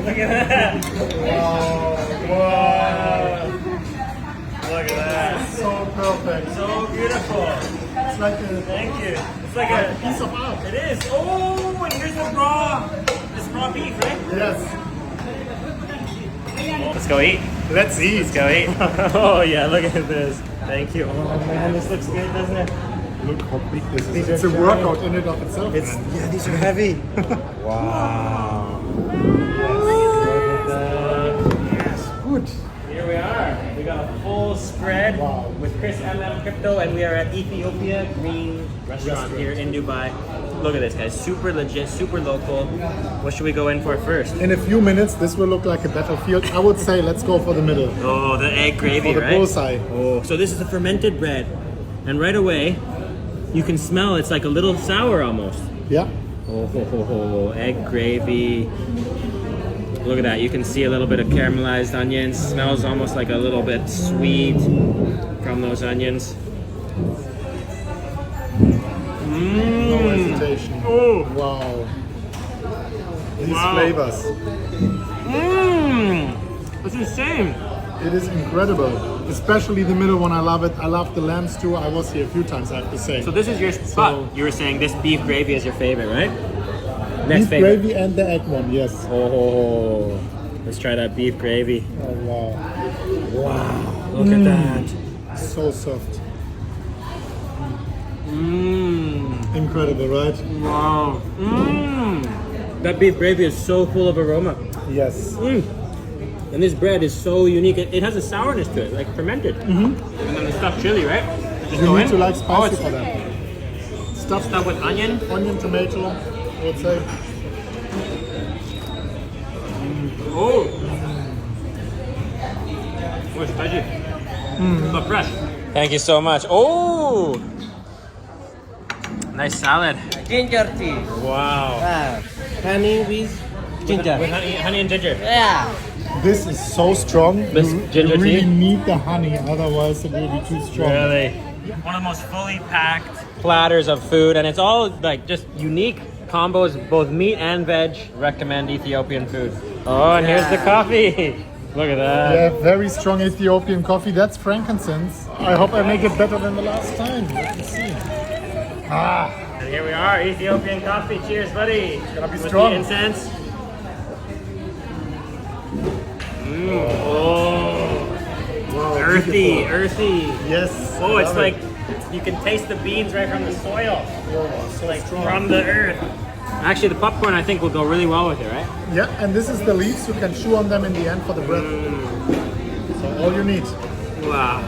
Look at that. Whoa. Whoa. Look at that. So perfect. So beautiful. It's like a, Thank you. It's like a piece of art. It is. Oh, and here's the raw beef, right? Yes. Let's go eat. Let's eat. Let's go eat. Oh yeah, look at this. Thank you. Oh man, this looks good, doesn't it? Look how big this is. These It's are a workout in and of itself. It's man. yeah, these are heavy. Wow. Look at that. Yes, good. Here we are. We got a full spread Wow. with Chris MM Crypto, and we are at Ethiopia Green Restaurant here in Dubai. Look at this, guys. Super legit, super local. What should we go in for first? In a few minutes, this will look like a battlefield. I would say let's go for the middle. Oh, the egg gravy, For the right? bullseye. Oh, so this is a fermented bread, and right away, you can smell it's like a little sour almost. Yeah. Oh, ho, ho, ho. Egg gravy. Look at that. You can see a little bit of caramelized onions. Smells almost like a little bit sweet from those onions. No hesitation. Oh. Wow. These Wow. flavors. Mmm. That's insane. It is incredible. Especially the middle one. I love it. I love the lamb stew. I was here a few times, I have to say. So this is your spot. You were saying this beef gravy is your favorite, right? Next beef favorite. gravy and the egg one, yes. Oh, let's try that beef gravy. Oh, wow. Wow, look at that. So soft. Mmm. Incredible, right? Wow. Mmm. That beef gravy is so full of aroma. Yes. Mmm. And this bread is so unique. It has a sourness to it, like fermented. And then the stuffed chili, right? Just You go need in. to like spicy it's for that. Stuffed stuffed with onion. onion, tomato, I would say. Oh. Oh, it's spicy. But fresh. Thank you so much. Oh. Nice salad. Ginger tea. Wow. Honey with ginger. With honey and ginger. Yeah. This is so strong. This you ginger really tea? need the honey, otherwise it will be too strong. Really? One of the most fully packed platters of food, and it's all like just unique combos, both meat and veg. Recommend Ethiopian food. Oh, and here's the coffee. Look at that. Yeah, very strong Ethiopian coffee. That's frankincense. I hope I make it better than the last time. Let me see. And here we are, Ethiopian coffee. Cheers, buddy. It's gonna be With strong. the incense. Oh. Wow, Earthy, beautiful. earthy. Yes. Oh, I it's love like it. you can taste the beans right from the soil, Oh, so like strong. from the earth. Actually, the popcorn I think will go really well with it, right? Yeah, and this is the leaves. You can chew on them in the end for the bread. So all you need. Wow.